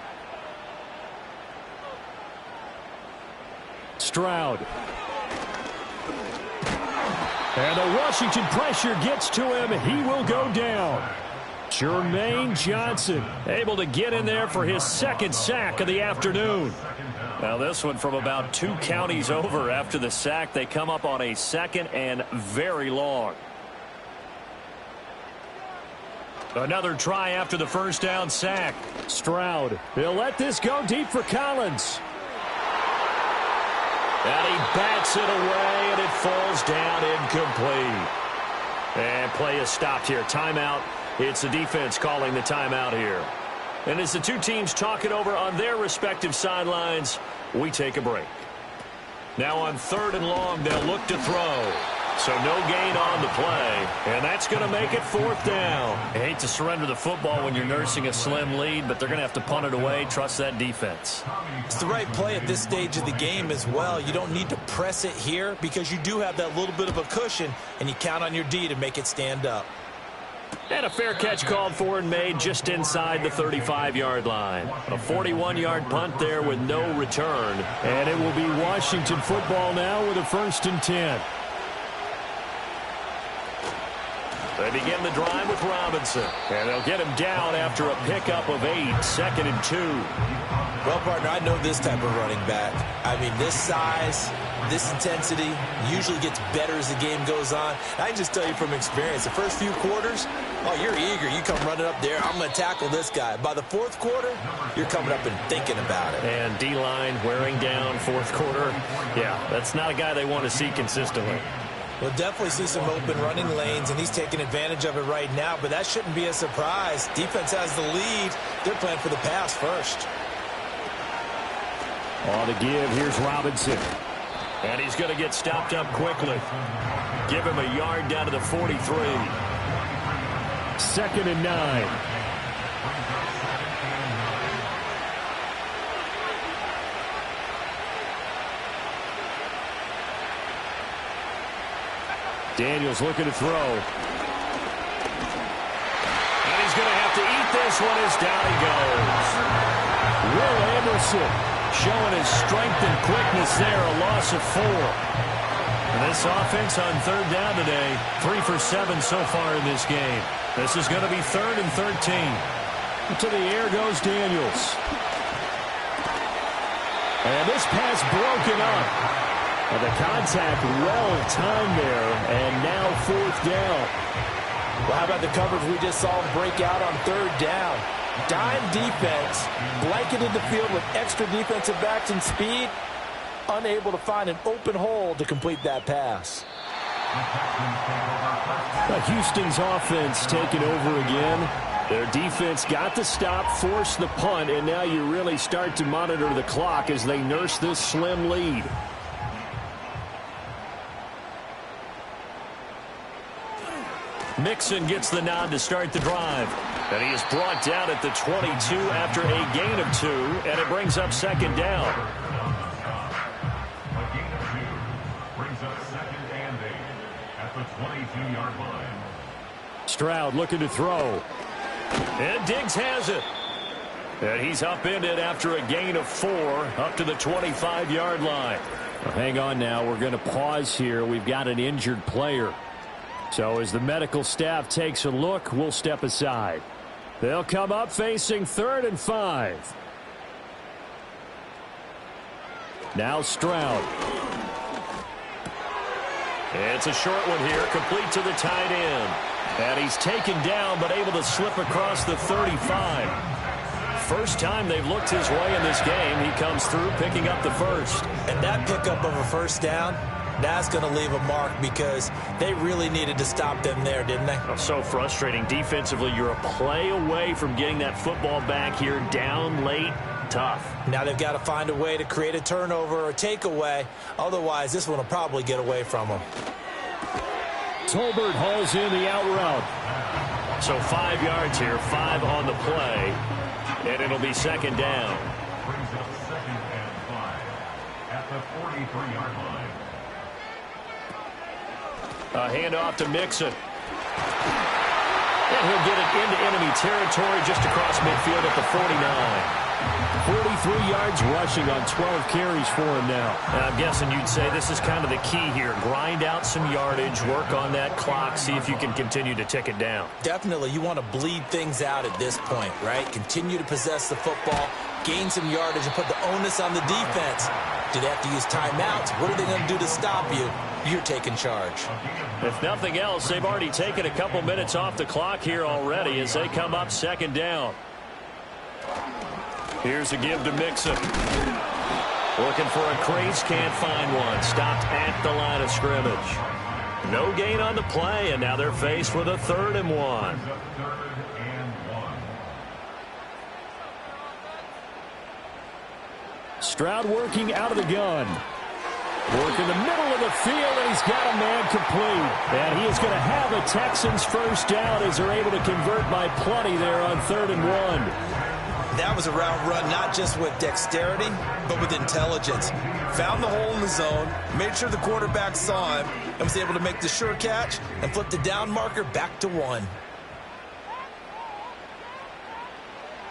Stroud. And the Washington pressure gets to him. He will go down. Jermaine Johnson able to get in there for his 2nd sack of the afternoon. Now this one from about 2 counties over after the sack. They come up on a 2nd and very long. Another try after the first down sack. Stroud, he'll let this go deep for Collins. And he bats it away, and it falls down incomplete. And play is stopped here. Timeout. It's the defense calling the timeout here. And as the two teams talk it over on their respective sidelines, we take a break. Now on 3rd and long, they'll look to throw. So no gain on the play, and that's going to make it 4th down. I hate to surrender the football when you're nursing a slim lead, but they're going to have to punt it away. Trust that defense. It's the right play at this stage of the game as well. You don't need to press it here because you do have that little bit of a cushion, and you count on your D to make it stand up. And a fair catch called for and made just inside the 35-yard line. A 41-yard punt there with no return. And it will be Washington football now with a 1st and 10. They begin the drive with Robinson. And they'll get him down after a pickup of 8, 2nd and 2. Well, partner, I know this type of running back. I mean, this size, this intensity usually gets better as the game goes on. I can just tell you from experience, the first few quarters, oh, you're eager. You come running up there, I'm going to tackle this guy. By the 4th quarter, you're coming up and thinking about it. And D-line wearing down 4th quarter. Yeah, that's not a guy they want to see consistently. We'll definitely see some open running lanes, and he's taking advantage of it right now, but that shouldn't be a surprise. Defense has the lead. They're playing for the pass first. On the give, here's Robinson. And he's going to get stopped up quickly. Give him a yard down to the 43. 2nd and 9. Daniels looking to throw. And he's going to have to eat this one as down he goes. Will Anderson showing his strength and quickness there, a loss of 4. And this offense on 3rd down today, 3 for 7 so far in this game. This is going to be 3rd and 13. To the air goes Daniels. And this pass broken up. And the contact well timed there, and now 4th down. Well, how about the coverage we just saw him break out on 3rd down? Dime defense, blanketed the field with extra defensive backs and speed, unable to find an open hole to complete that pass. Houston's offense taking over again. Their defense got the stop, forced the punt, and now you really start to monitor the clock as they nurse this slim lead. Mixon gets the nod to start the drive. And he is brought down at the 22 after a gain of 2, and it brings up 2nd down. A gain of 2 brings up 2nd and 8 at the 22-yard line. Stroud looking to throw. And Diggs has it. And he's upended after a gain of 4 up to the 25-yard line. Well, hang on now. We're going to pause here. We've got an injured player. So as the medical staff takes a look, we'll step aside. They'll come up facing 3rd and 5. Now Stroud. It's a short one here, complete to the tight end. And he's taken down, but able to slip across the 35. First time they've looked his way in this game. He comes through, picking up the first. And that pickup of a 1st down, that's going to leave a mark because they really needed to stop them there, didn't they? Oh, so frustrating. Defensively, you're a play away from getting that football back here down late. Tough. Now they've got to find a way to create a turnover or a takeaway. Otherwise, this one will probably get away from them. Tolbert hauls in the out route. So 5 yards here, 5 on the play, and it'll be 2nd down. Brings up 2nd and 5 at the 43-yard line. A handoff to Mixon. And he'll get it into enemy territory just across midfield at the 49. 43 yards rushing on 12 carries for him now. And I'm guessing you'd say this is kind of the key here. Grind out some yardage, work on that clock, see if you can continue to tick it down. Definitely, you want to bleed things out at this point, right? Continue to possess the football, gain some yardage, and put the onus on the defense. Do they have to use timeouts? What are they going to do to stop you? You're taking charge. If nothing else, they've already taken a couple minutes off the clock here already as they come up second down. Here's a give to Mixon. Looking for a crease, can't find one. Stopped at the line of scrimmage. No gain on the play, and now they're faced with a 3rd and 1. Stroud working out of the gun. Working the middle of the field, and he's got a man complete. And he is going to have a Texans first down as they're able to convert by plenty there on 3rd and 1. That was a route run, not just with dexterity, but with intelligence. Found the hole in the zone, made sure the quarterback saw him, and was able to make the sure catch and flip the down marker back to 1.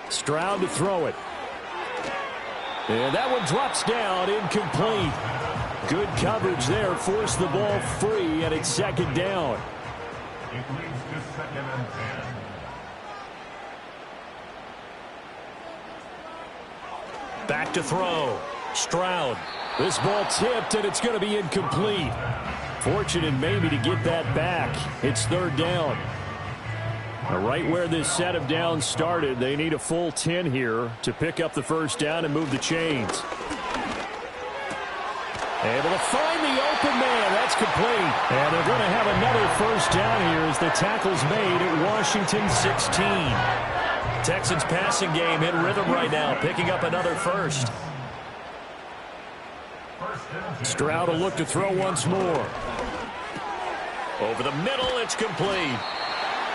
Stroud to throw it. And that one drops down, incomplete. Good coverage there, forced the ball free, and it's second down. It leads to 2nd and 10. Back to throw. Stroud. This ball tipped, and it's going to be incomplete. Fortunate maybe to get that back. It's 3rd down. Right where this set of downs started, they need a full 10 here to pick up the first down and move the chains. Able to find the open man. That's complete. And they're going to have another first down here as the tackle's made at Washington 16. Texans passing game in rhythm right now, picking up another first. Stroud will look to throw once more. Over the middle, it's complete.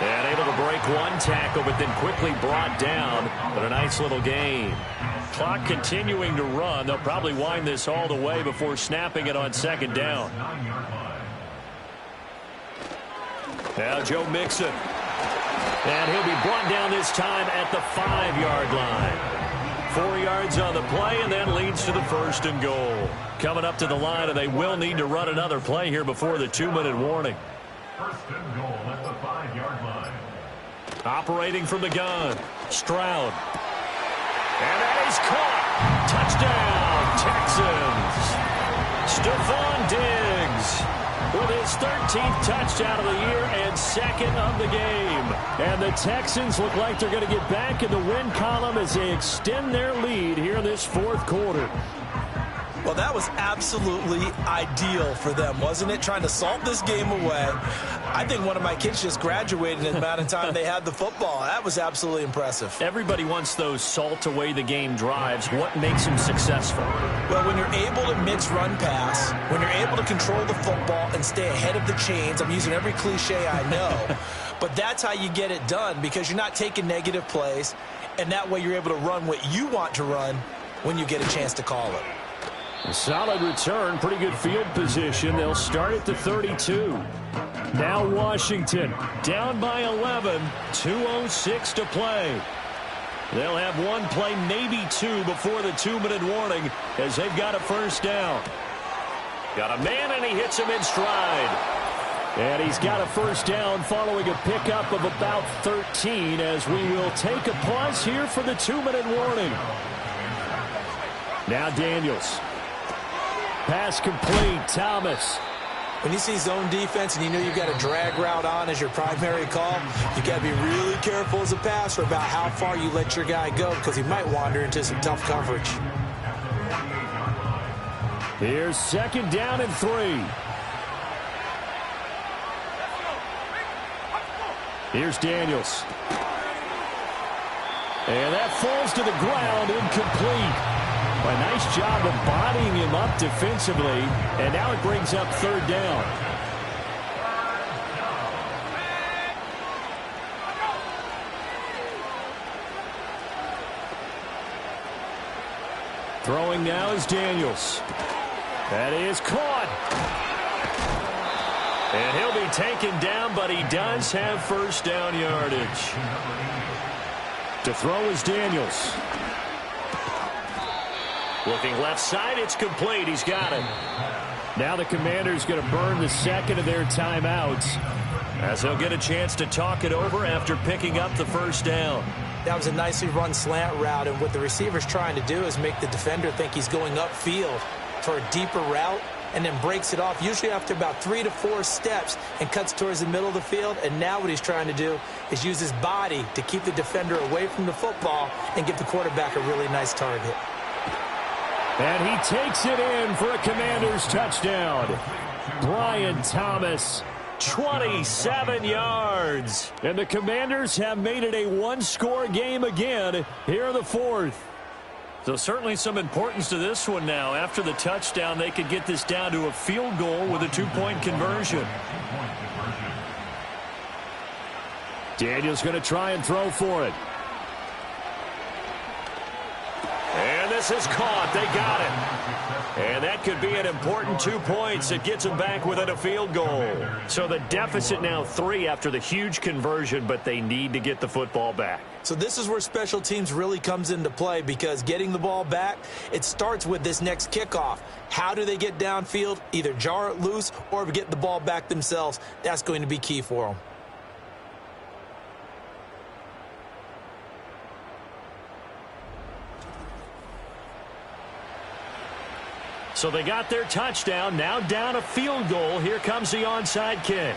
And able to break one tackle, but then quickly brought down. But a nice little gain. Clock continuing to run. They'll probably wind this all the way before snapping it on 2nd down. Now Joe Mixon. And he'll be brought down this time at the 5-yard line. 4 yards on the play, and that leads to the 1st and goal. Coming up to the line, and they will need to run another play here before the 2-minute warning. 1st and goal at the 5-yard line. Operating from the gun, Stroud. And that is caught. Touchdown, Texans. Stephon Diggs with his 13th touchdown of the year and 2nd of the game. And the Texans look like they're going to get back in the win column as they extend their lead here in this 4th quarter. Well, that was absolutely ideal for them, wasn't it? Trying to salt this game away. I think one of my kids just graduated in the amount of time they had the football. That was absolutely impressive. Everybody wants those salt away the game drives. What makes them successful? Well, when you're able to mix run pass, when you're able to control the football and stay ahead of the chains, I'm using every cliche I know, but that's how you get it done because you're not taking negative plays, and that way you're able to run what you want to run when you get a chance to call it. A solid return, pretty good field position. They'll start at the 32. Now Washington down by 11, 2:06 to play. They'll have one play, maybe two, before the 2-minute warning as they've got a first down. Got a man, and he hits him in stride. And he's got a first down following a pickup of about 13 as we will take a pause here for the 2-minute warning. Now Daniels. Pass complete. Thomas. When you see zone defense and you know you've got a drag route on as your primary call, you've got to be really careful as a passer about how far you let your guy go because he might wander into some tough coverage. Here's 2nd down and 3. Here's Daniels. And that falls to the ground, incomplete. A nice job of bodying him up defensively, and now it brings up 3rd down. Throwing now is Daniels. That is caught. And he'll be taken down, but he does have first down yardage. To throw is Daniels. Looking left side, it's complete. He's got it. Now the Commanders going to burn the second of their timeouts, as he'll get a chance to talk it over after picking up the first down. That was a nicely run slant route, and what the receiver's trying to do is make the defender think he's going upfield for a deeper route, and then breaks it off, usually after about 3 to 4 steps, and cuts towards the middle of the field. And now what he's trying to do is use his body to keep the defender away from the football and give the quarterback a really nice target. And he takes it in for a Commanders touchdown. Brian Thomas. 27 yards. And the Commanders have made it a one-score game again here in the fourth. So certainly some importance to this one now. After the touchdown, they could get this down to a field goal with a 2-point conversion. Daniel's going to try and throw for it. And this is caught. They got it. And that could be an important 2 points. It gets them back within a field goal. So the deficit now 3 after the huge conversion, but they need to get the football back. So this is where special teams really comes into play, because getting the ball back, it starts with this next kickoff. How do they get downfield? Either jar it loose or get the ball back themselves. That's going to be key for them. So they got their touchdown, now down a field goal. Here comes the onside kick.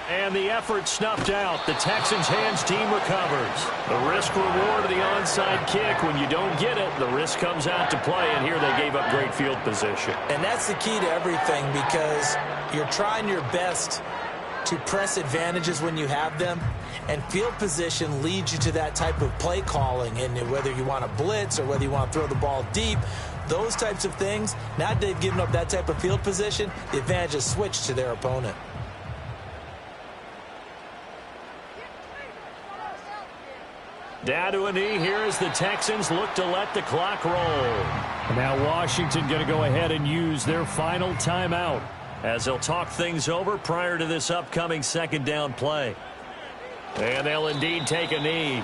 And the effort snuffed out. The Texans hands team recovers. The risk reward of the onside kick. When you don't get it, the risk comes out to play, and here they gave up great field position. And that's the key to everything, because you're trying your best to press advantages when you have them, and field position leads you to that type of play calling. And whether you want to blitz or whether you want to throw the ball deep, those types of things, now that they've given up that type of field position, the advantage is switched to their opponent. Down to a knee here as the Texans look to let the clock roll. Now Washington going to go ahead and use their final timeout, as they'll talk things over prior to this upcoming second down play. And they'll indeed take a knee.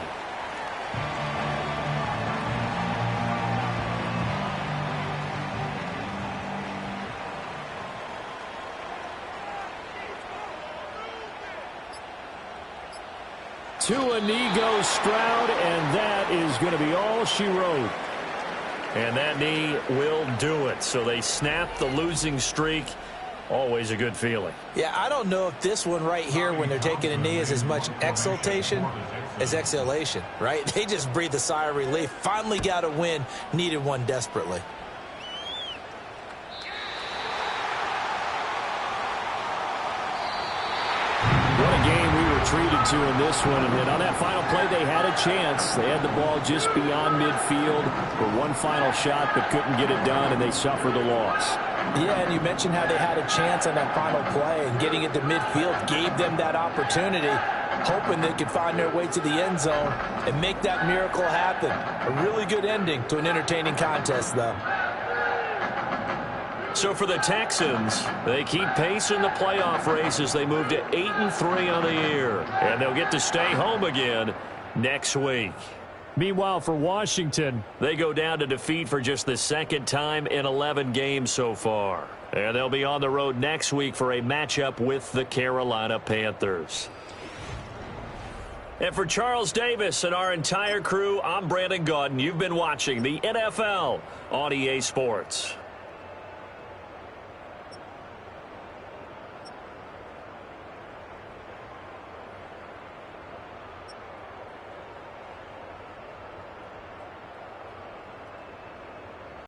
To a knee goes Stroud, and that is going to be all she wrote. And that knee will do it. So they snap the losing streak. Always a good feeling. Yeah, I don't know if this one right here, when they're taking a knee, is as much exultation as exhalation, right? They just breathe a sigh of relief. Finally got a win. Needed one desperately. What a game we were treated to in this one. And then on that final play, they had a chance. They had the ball just beyond midfield for one final shot, but couldn't get it done, and they suffered the loss. Yeah, and you mentioned how they had a chance on that final play, and getting it to midfield gave them that opportunity, hoping they could find their way to the end zone and make that miracle happen. A really good ending to an entertaining contest, though. So for the Texans, they keep pace in the playoff race as they move to 8-3 on the year. And they'll get to stay home again next week. Meanwhile, for Washington, they go down to defeat for just the second time in 11 games so far. And they'll be on the road next week for a matchup with the Carolina Panthers. And for Charles Davis and our entire crew, I'm Brandon Gaudin. You've been watching the NFL on EA Sports.